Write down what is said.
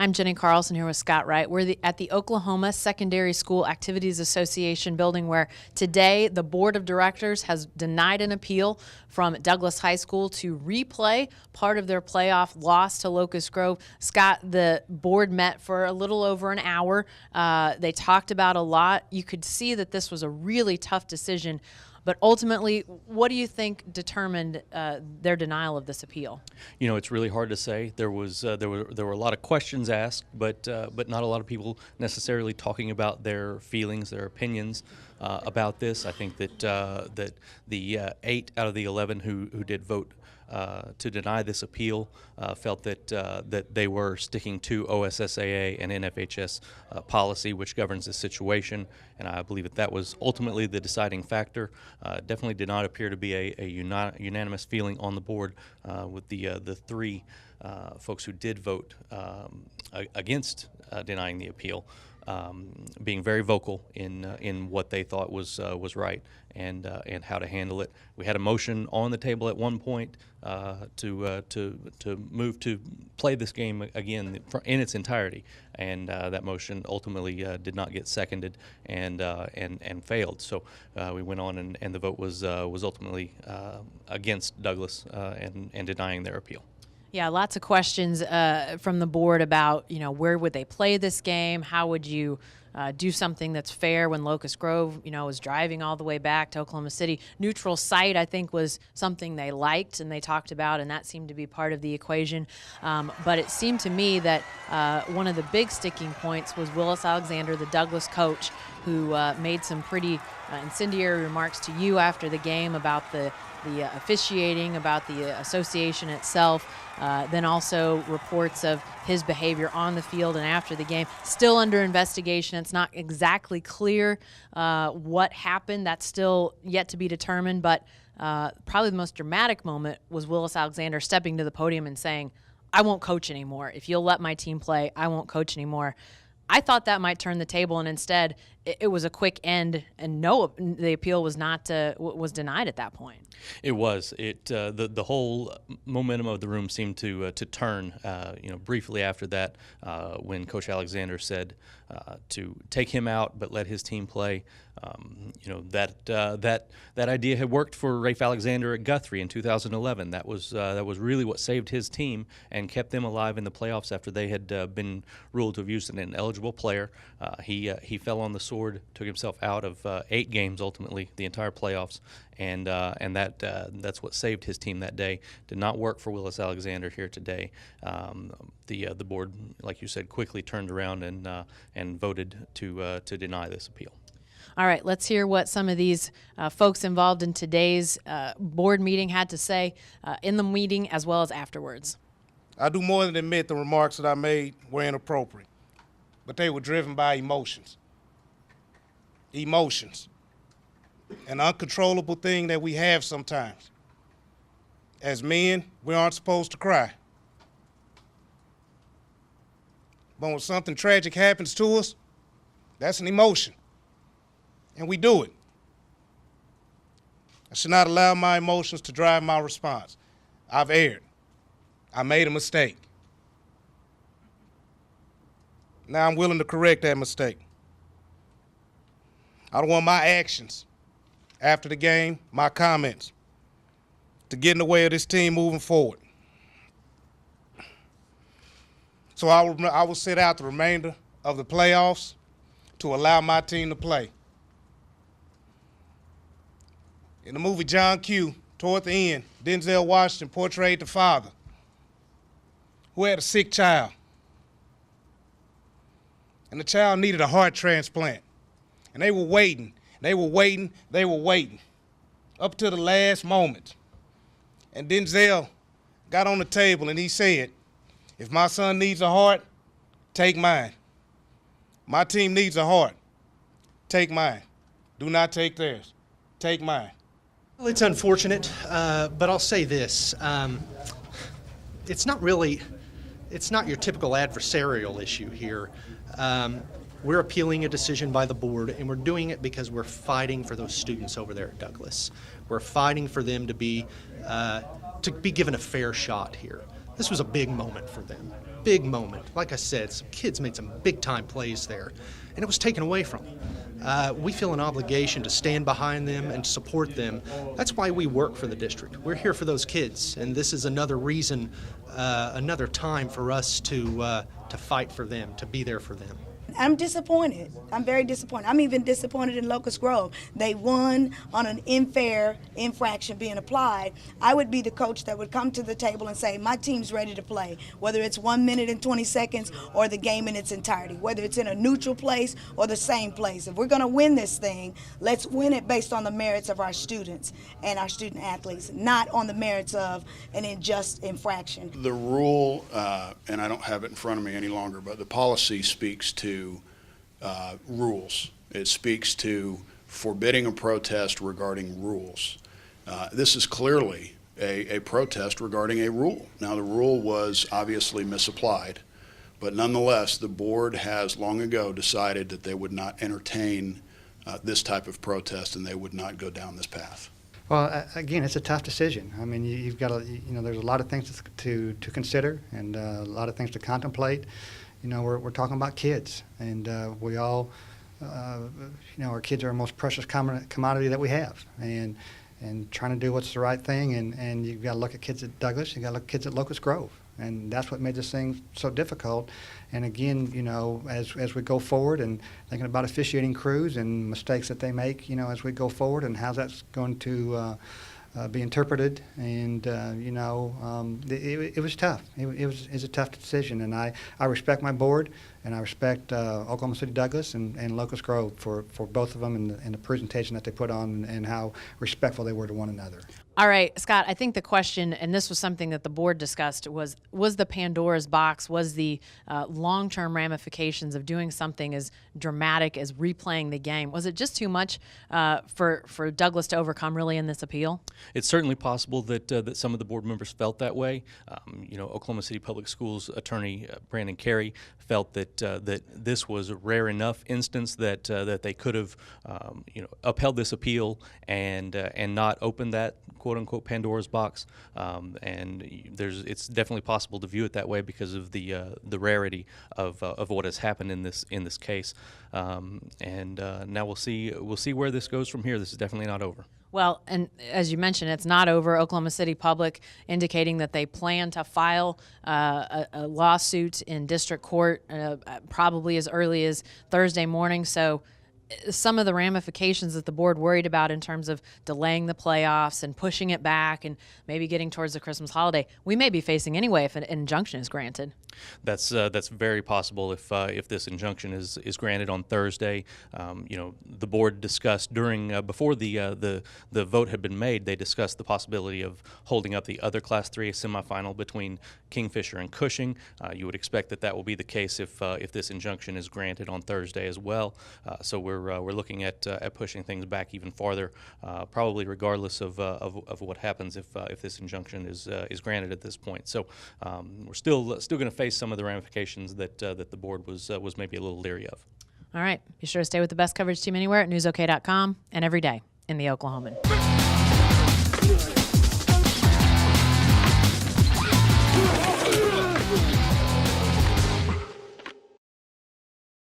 I'm Jenni Carlson here with Scott Wright. We're at the Oklahoma Secondary School Activities Association building where today the board of directors has denied an appeal from Douglas High School to replay part of their playoff loss to Locust Grove. Scott, the board met for a little over an hour. They talked about a lot. You could see that this was a really tough decision. But ultimately, what do you think determined their denial of this appeal? You know, it's really hard to say. There were a lot of questions asked, but not a lot of people necessarily talking about their feelings, their opinions about this. I think that the 8 out of the 11 who did vote to deny this appeal felt that they were sticking to OSSAA and NFHS policy, which governs this situation, and I believe that was ultimately the deciding factor. Definitely did not appear to be a unanimous feeling on the board with the 3 folks who did vote against denying the appeal. Being very vocal in what they thought was right and how to handle it. We had a motion on the table at one point to move to play this game again in its entirety, and that motion ultimately did not get seconded and failed. So we went on and the vote was ultimately against Douglas and denying their appeal. Yeah, lots of questions from the board about, where would they play this game? How would you do something that's fair when Locust Grove, was driving all the way back to Oklahoma City? Neutral site, I think, was something they liked and they talked about, and that seemed to be part of the equation. But it seemed to me that one of the big sticking points was Willis Alexander, the Douglas coach, who made some pretty incendiary remarks to you after the game about the officiating, about the association itself, then also reports of his behavior on the field and after the game. Still under investigation. It's not exactly clear what happened. That's still yet to be determined, but probably the most dramatic moment was Willis Alexander stepping to the podium and saying, "I won't coach anymore. If you'll let my team play, I won't coach anymore." I thought that might turn the table, and instead it was a quick end, and no, the appeal was not was denied at that point. It was. The whole momentum of the room seemed to turn. Briefly after that, when Coach Alexander said to take him out but let his team play. That idea had worked for Rafe Alexander at Guthrie in 2011. That was really what saved his team and kept them alive in the playoffs after they had been ruled to have used an ineligible player. He fell on the sword, took himself out of 8 games ultimately, the entire playoffs, and that's what saved his team that day. Did not work for Willis Alexander here today. The board, like you said, quickly turned around and voted to deny this appeal. All right, let's hear what some of these folks involved in today's board meeting had to say in the meeting as well as afterwards. I do more than admit the remarks that I made were inappropriate, but they were driven by emotions. Emotions. An uncontrollable thing that we have sometimes. As men, we aren't supposed to cry. But when something tragic happens to us, that's an emotion. And we do it. I should not allow my emotions to drive my response. I've erred. I made a mistake. Now I'm willing to correct that mistake. I don't want my actions after the game, my comments, to get in the way of this team moving forward. So I will sit out the remainder of the playoffs to allow my team to play. In the movie John Q, toward the end, Denzel Washington portrayed the father who had a sick child. And the child needed a heart transplant. And they were waiting, up to the last moment. And Denzel got on the table and he said, "If my son needs a heart, take mine. My team needs a heart. Take mine. Do not take theirs. Take mine." Well, it's unfortunate, but I'll say this. It's not your typical adversarial issue here. We're appealing a decision by the board, and we're doing it because we're fighting for those students over there at Douglas. We're fighting for them to be given a fair shot here. This was a big moment for them. Big moment. Like I said, some kids made some big-time plays there, and it was taken away from them. We feel an obligation to stand behind them and support them. That's why we work for the district. We're here for those kids, and this is another reason, another time for us to fight for them, to be there for them. I'm disappointed. I'm very disappointed. I'm even disappointed in Locust Grove. They won on an unfair infraction being applied. I would be the coach that would come to the table and say, my team's ready to play, whether it's 1 minute and 20 seconds or the game in its entirety, whether it's in a neutral place or the same place. If we're going to win this thing, let's win it based on the merits of our students and our student athletes, not on the merits of an unjust infraction. The rule, and I don't have it in front of me any longer, but the policy speaks to rules. It speaks to forbidding a protest regarding rules. This is clearly a protest regarding a rule. Now, the rule was obviously misapplied, but nonetheless, the board has long ago decided that they would not entertain this type of protest and they would not go down this path. Well, again, it's a tough decision. I mean, you've got there's a lot of things to consider and a lot of things to contemplate. We're talking about kids, and we all, our kids are our most precious commodity that we have, and trying to do what's the right thing, and you've got to look at kids at Douglas, you've got to look at kids at Locust Grove, and that's what made this thing so difficult. And again, as we go forward and thinking about officiating crews and mistakes that they make, as we go forward, and how that's going to be interpreted, and it was tough. It was a tough decision, and I respect my board, and I respect Oklahoma City Douglas and Locust Grove for both of them and the presentation that they put on and how respectful they were to one another. All right, Scott, I think the question, and this was something that the board discussed, was the Pandora's box, was the long-term ramifications of doing something as dramatic as replaying the game. Was it just too much for Douglas to overcome really in this appeal? It's certainly possible that some of the board members felt that way. Oklahoma City Public Schools attorney Brandon Carey felt that this was a rare enough instance that they could have upheld this appeal and not opened that quote-unquote Pandora's box, and it's definitely possible to view it that way because of the rarity of what has happened in this case, and now we'll see where this goes from here. This is definitely not over. Well, and as you mentioned, it's not over. Oklahoma City Public indicating that they plan to file a lawsuit in district court probably as early as Thursday morning. So some of the ramifications that the board worried about in terms of delaying the playoffs and pushing it back and maybe getting towards the Christmas holiday, we may be facing anyway if an injunction is granted. That's very possible if this injunction is granted on Thursday. The board discussed before the vote had been made, they discussed the possibility of holding up the other Class 3 semifinal between Kingfisher and Cushing. You would expect that will be the case if this injunction is granted on Thursday as well. So we're looking at pushing things back even farther, probably regardless of what happens if this injunction is granted at this point. So we're still going to face some of the ramifications that the board was maybe a little leery of. All right. Be sure to stay with the best coverage team anywhere at newsok.com and every day in the Oklahoman.